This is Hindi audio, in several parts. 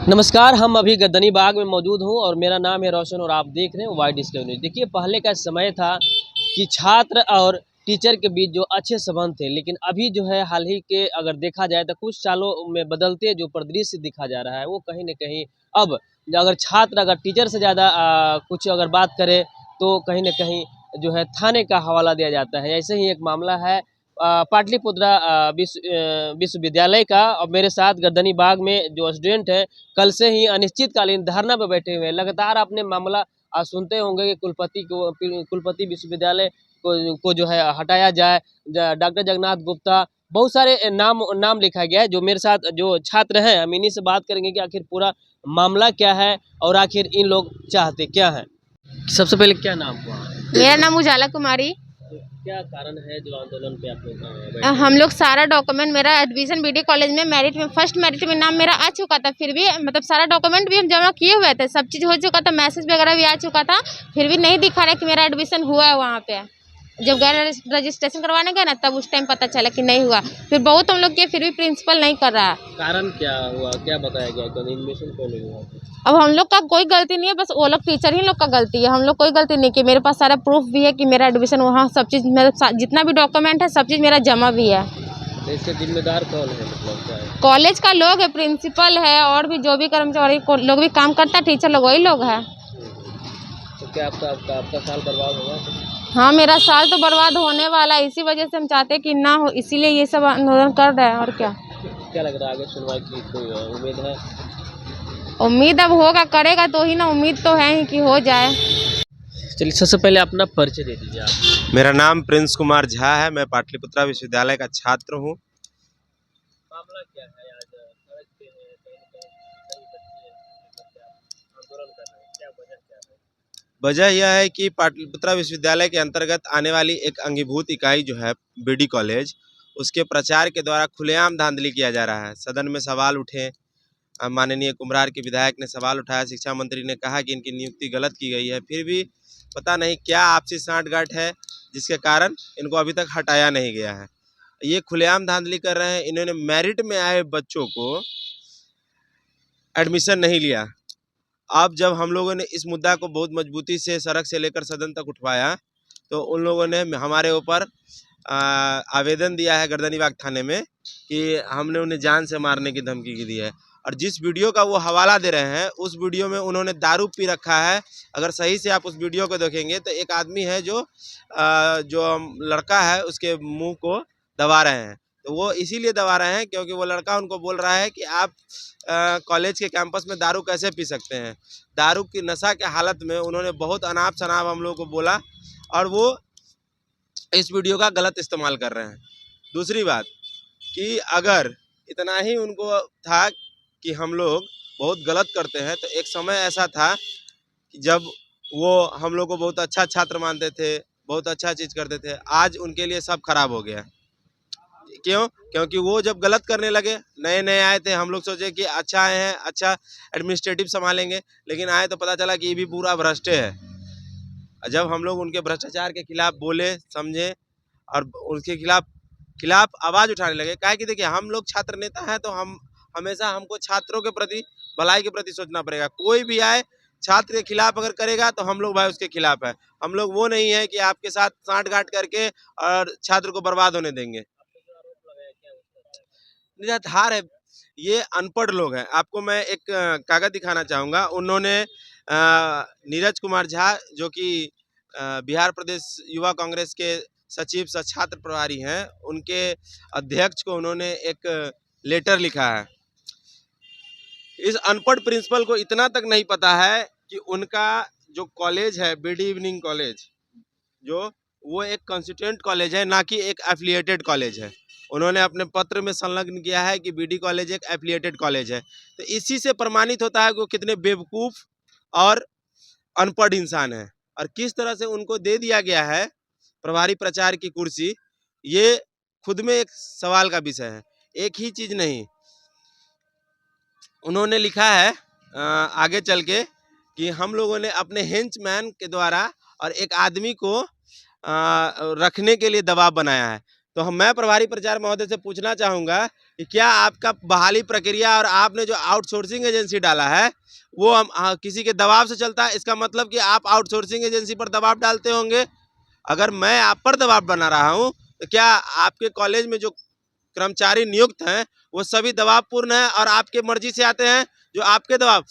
नमस्कार, हम अभी गर्दनी बाग में मौजूद हूँ और मेरा नाम है रोशन और आप देख रहे हैं वाई डिस्कवरी न्यूज़। देखिए, पहले का समय था कि छात्र और टीचर के बीच जो अच्छे संबंध थे, लेकिन अभी जो है हाल ही के अगर देखा जाए तो कुछ सालों में बदलते जो परिदृश्य दिखा जा रहा है, वो कहीं न कहीं अब अगर छात्र अगर टीचर से ज़्यादा कुछ अगर बात करे तो कहीं न कहीं जो है थाने का हवाला दिया जाता है। ऐसे ही एक मामला है पाटलिपुत्रा विश्वविद्यालय का। और मेरे साथ गर्दनी बाग में जो स्टूडेंट है कल से ही अनिश्चितकालीन धरना पर बैठे हुए हैं। लगातार आपने मामला सुनते होंगे कि कुलपति विश्वविद्यालय को जो है हटाया जाए। डॉक्टर जगन्नाथ गुप्ता, बहुत सारे नाम नाम लिखा गया है। जो मेरे साथ जो छात्र हैं, हम इन्हीं से बात करेंगे कि आखिर पूरा मामला क्या है और आखिर इन लोग चाहते क्या है। सबसे पहले क्या नाम हुआ? मेरा नाम उजाला कुमारी। क्या कारण है जो आंदोलन पे आप लोग हम लोग सारा डॉक्यूमेंट, मेरा एडमिशन बीडी कॉलेज में मेरिट में फर्स्ट मेरिट में नाम मेरा आ चुका था, फिर भी मतलब सारा डॉक्यूमेंट भी हम जमा किए हुए थे, सब चीज़ हो चुका था, मैसेज वगैरह भी आ चुका था, फिर भी नहीं दिखा रहा कि मेरा एडमिशन हुआ है वहाँ पे। जब गए रजिस्ट्रेशन करवाने गए ना, तब उस टाइम पता चला कि नहीं हुआ। फिर बहुत हम लोग किए, फिर भी प्रिंसिपल नहीं कर रहा। कारण क्या हुआ, क्या बताया गया कि एडमिशन क्यों नहीं हुआ? अब हम लोग का कोई गलती नहीं है, बस वो लोग टीचर ही लोग का गलती है। हम लोग कोई गलती नहीं की। मेरे पास सारा प्रूफ भी है कि मेरा एडमिशन वहाँ सब चीज़, मेरा जितना भी डॉक्यूमेंट है सब चीज़ मेरा जमा भी है। तो इसके जिम्मेदार कौन है, मतलब क्या है? कॉलेज का लोग है, प्रिंसिपल है और भी जो भी कर्मचारी लोग भी काम करता है, टीचर लोग वही लोग है। तो क्या आपका साल बर्बाद होगा? हाँ, मेरा साल तो बर्बाद होने वाला है। इसी वजह से हम चाहते हैं कि ना हो, इसीलिए ये सब आंदोलन कर रहे हैं। और क्या क्या लग रहा है आगे सुनवाई की कोई उम्मीद है? उम्मीद अब होगा, करेगा तो ही ना। उम्मीद तो है ही कि हो जाए। चलिए, सबसे पहले अपना परिचय दे दीजिए आप। मेरा नाम प्रिंस कुमार झा है। मैं पाटलिपुत्रा विश्वविद्यालय का छात्र हूँ। मामला क्या है? आज सड़क पे है, कहीं न कहीं कई बच्चे लेकर आप आंदोलन कर रहे हैं, क्या वजह क्या है? वजह यह है कि पाटलिपुत्रा विश्वविद्यालय के अंतर्गत आने वाली एक अंगीभूत इकाई जो है बीडी कॉलेज, उसके प्रचार के द्वारा खुलेआम धांधली किया जा रहा है। सदन में सवाल उठे, माननीय कुम्हरार के विधायक ने सवाल उठाया, शिक्षा मंत्री ने कहा कि इनकी नियुक्ति गलत की गई है, फिर भी पता नहीं क्या आपसी साँठ-गाँठ है जिसके कारण इनको अभी तक हटाया नहीं गया है। ये खुलेआम धांधली कर रहे हैं। इन्होंने मेरिट में आए बच्चों को एडमिशन नहीं लिया। अब जब हम लोगों ने इस मुद्दा को बहुत मजबूती से सड़क से लेकर सदन तक उठवाया, तो उन लोगों ने हमारे ऊपर आवेदन दिया है गर्दनीबाग थाने में कि हमने उन्हें जान से मारने की धमकी दी है। और जिस वीडियो का वो हवाला दे रहे हैं, उस वीडियो में उन्होंने दारू पी रखा है। अगर सही से आप उस वीडियो को देखेंगे तो एक आदमी है जो लड़का है, उसके मुंह को दबा रहे हैं। तो वो इसीलिए दबा रहे हैं क्योंकि वो लड़का उनको बोल रहा है कि आप कॉलेज के कैंपस में दारू कैसे पी सकते हैं। दारू की नशा के हालत में उन्होंने बहुत अनाप शनाप हम लोग को बोला और वो इस वीडियो का गलत इस्तेमाल कर रहे हैं। दूसरी बात कि अगर इतना ही उनको था कि हम लोग बहुत गलत करते हैं, तो एक समय ऐसा था कि जब वो हम लोग को बहुत अच्छा छात्र मानते थे, बहुत अच्छा चीज़ करते थे। आज उनके लिए सब खराब हो गया। क्यों? क्योंकि वो जब गलत करने लगे, नए-नए आए थे, हम लोग सोचे कि अच्छा आए हैं, अच्छा एडमिनिस्ट्रेटिव संभालेंगे, लेकिन आए तो पता चला कि ये भी पूरा भ्रष्ट है। जब हम लोग उनके भ्रष्टाचार के खिलाफ बोले, समझे और उनके खिलाफ आवाज़ उठाने लगे। काहे कि देखिए, हम लोग छात्र नेता हैं, तो हम हमेशा हमको छात्रों के प्रति, भलाई के प्रति सोचना पड़ेगा। कोई भी आए, छात्र के खिलाफ अगर करेगा तो हम लोग भाई उसके खिलाफ है। हम लोग वो नहीं है कि आपके साथ साँठ-गाँठ करके और छात्र को बर्बाद होने देंगे। निराधार है, ये अनपढ़ लोग हैं। आपको मैं एक कागज़ दिखाना चाहूँगा। उन्होंने नीरज कुमार झा, जो कि बिहार प्रदेश युवा कांग्रेस के सचिव सह छात्र प्रभारी हैं, उनके अध्यक्ष को उन्होंने एक लेटर लिखा है। इस अनपढ़ प्रिंसिपल को इतना तक नहीं पता है कि उनका जो कॉलेज है, बीडी इवनिंग कॉलेज, जो वो एक कंस्टिट्यूएंट कॉलेज है, ना कि एक एफिलिएटेड कॉलेज है। उन्होंने अपने पत्र में संलग्न किया है कि बीडी कॉलेज एक एफिलिएटेड कॉलेज है। तो इसी से प्रमाणित होता है कि वो कितने बेवकूफ़ और अनपढ़ इंसान हैं। और किस तरह से उनको दे दिया गया है प्रभारी प्राचार्य की कुर्सी, ये खुद में एक सवाल का विषय है। एक ही चीज़ नहीं, उन्होंने लिखा है आगे चल के कि हम लोगों ने अपने हेंचमैन के द्वारा और एक आदमी को रखने के लिए दबाव बनाया है। तो मैं प्रभारी प्रचार महोदय से पूछना चाहूँगा कि क्या आपका बहाली प्रक्रिया और आपने जो आउटसोर्सिंग एजेंसी डाला है वो हम किसी के दबाव से चलता है? इसका मतलब कि आप आउटसोर्सिंग एजेंसी पर दबाव डालते होंगे। अगर मैं आप पर दबाव बना रहा हूँ तो क्या आपके कॉलेज में जो कर्मचारी नियुक्त हैं वो सभी दबावपूर्ण हैं और आपके मर्जी से आते हैं? जो आपके दबाव,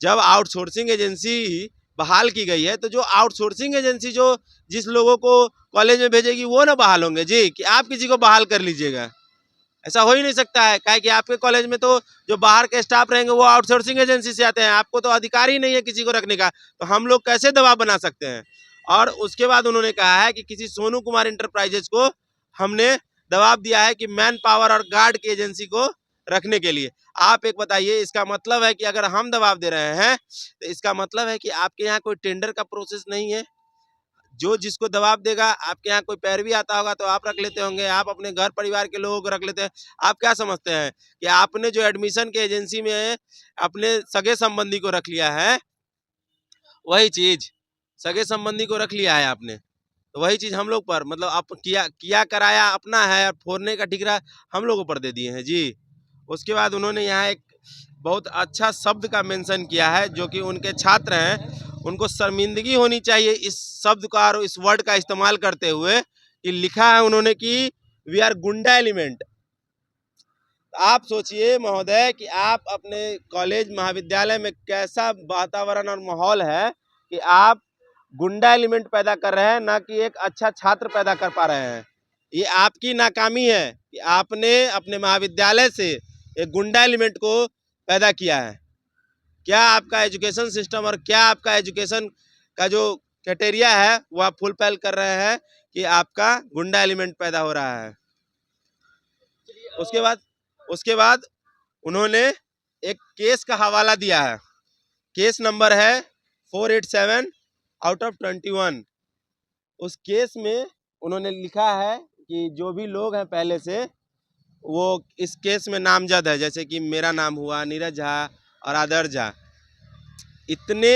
जब आउटसोर्सिंग एजेंसी बहाल की गई है तो जो आउटसोर्सिंग एजेंसी जो जिस लोगों को कॉलेज में भेजेगी वो ना बहाल होंगे जी, कि आप किसी को बहाल कर लीजिएगा? ऐसा हो ही नहीं सकता है, काहे कि आपके कॉलेज में तो जो बाहर के स्टाफ रहेंगे वो आउटसोर्सिंग एजेंसी से आते हैं, आपको तो अधिकार ही नहीं है किसी को रखने का, तो हम लोग कैसे दबाव बना सकते हैं? और उसके बाद उन्होंने कहा है कि किसी सोनू कुमार इंटरप्राइजेज को हमने दबाव दिया है कि मैन पावर और गार्ड की एजेंसी को रखने के लिए। आप एक बताइए, इसका मतलब है कि अगर हम दबाव दे रहे हैं तो इसका मतलब है कि आपके यहाँ कोई टेंडर का प्रोसेस नहीं है? जो जिसको दबाव देगा, आपके यहाँ कोई पैरवी आता होगा तो आप रख लेते होंगे, आप अपने घर परिवार के लोगों को रख लेते हैं। आप क्या समझते हैं कि आपने जो एडमिशन के एजेंसी में अपने सगे संबंधी को रख लिया है, वही चीज सगे संबंधी को रख लिया है आपने, तो वही चीज हम लोग पर मतलब आप किया कराया अपना है और फोड़ने का ठिकरा हम लोगों पर दे दिए हैं जी। उसके बाद उन्होंने यहाँ एक बहुत अच्छा शब्द का मेंशन किया है जो कि उनके छात्र हैं, उनको शर्मिंदगी होनी चाहिए इस शब्द का और इस वर्ड का इस्तेमाल करते हुए, कि लिखा है उन्होंने कि वी आर गुंडा एलिमेंट। आप सोचिए महोदय कि आप अपने कॉलेज महाविद्यालय में कैसा वातावरण और माहौल है कि आप गुंडा एलिमेंट पैदा कर रहे हैं, ना कि एक अच्छा छात्र पैदा कर पा रहे हैं। ये आपकी नाकामी है कि आपने अपने महाविद्यालय से एक गुंडा एलिमेंट को पैदा किया है। क्या आपका एजुकेशन सिस्टम और क्या आपका एजुकेशन का जो क्राइटेरिया है वो आप फुलफिल कर रहे हैं कि आपका गुंडा एलिमेंट पैदा हो रहा है। उसके बाद उन्होंने एक केस का हवाला दिया है, केस नंबर है 487 आउट ऑफ 21। उस केस में उन्होंने लिखा है कि जो भी लोग हैं पहले से वो इस केस में नामजद है, जैसे कि मेरा नाम हुआ, नीरज झा और आदर्श झा, इतने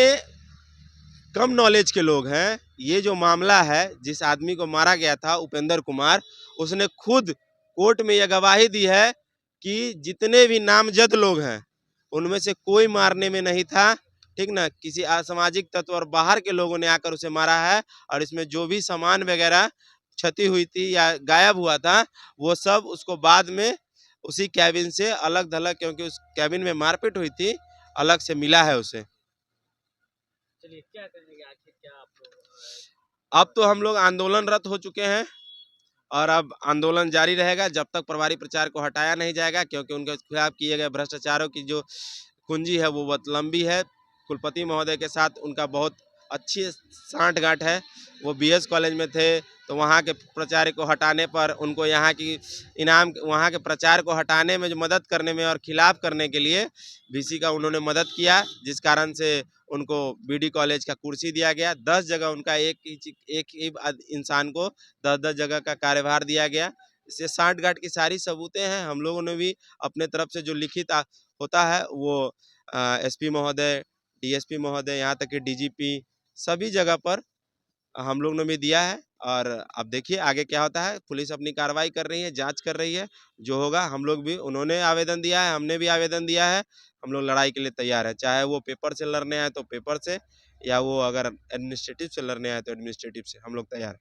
कम नॉलेज के लोग हैं। ये जो मामला है, जिस आदमी को मारा गया था उपेंद्र कुमार, उसने खुद कोर्ट में यह गवाही दी है कि जितने भी नामजद लोग हैं उनमें से कोई मारने में नहीं था, ठीक ना, किसी असामाजिक तत्व और बाहर के लोगों ने आकर उसे मारा है। और इसमें जो भी सामान वगैरह क्षति हुई थी या गायब हुआ था वो सब उसको बाद में उसी कैबिन से अलग थलग, क्योंकि उस कैबिन में मारपीट हुई थी, अलग से मिला है उसे। चलिए, क्या कहेंगे आखिर, क्या आप लोग अब तो हम लोग आंदोलनरत हो चुके हैं और अब आंदोलन जारी रहेगा जब तक प्रभारी प्रचार को हटाया नहीं जाएगा, क्योंकि उनके खिलाफ किए गए भ्रष्टाचारों की जो कुंजी है वो बहुत लंबी है। कुलपति महोदय के साथ उनका बहुत अच्छी सांठगांठ है। वो बीएस कॉलेज में थे तो वहाँ के प्राचार्य को हटाने पर उनको यहाँ की वहाँ के प्रचार को हटाने में जो मदद करने में और खिलाफ करने के लिए वीसी का उन्होंने मदद किया, जिस कारण से उनको बीडी कॉलेज का कुर्सी दिया गया। 10 जगह उनका एक ही इंसान को 10-10 जगह का कार्यभार दिया गया। इससे सांठगांठ की सारी सबूतें हैं। हम लोगों ने भी अपने तरफ से जो लिखित होता है वो एसपी महोदय, डीएसपी महोदय, यहाँ तक कि डीजीपी, सभी जगह पर हम लोग ने भी दिया है। और अब देखिए आगे क्या होता है। पुलिस अपनी कार्रवाई कर रही है, जांच कर रही है, जो होगा हम लोग भी, उन्होंने आवेदन दिया है, हमने भी आवेदन दिया है, हम लोग लड़ाई के लिए तैयार है। चाहे वो पेपर से लड़ने आए तो पेपर से, या वो अगर एडमिनिस्ट्रेटिव से लड़ने आए तो एडमिनिस्ट्रेटिव से, हम लोग तैयार हैं।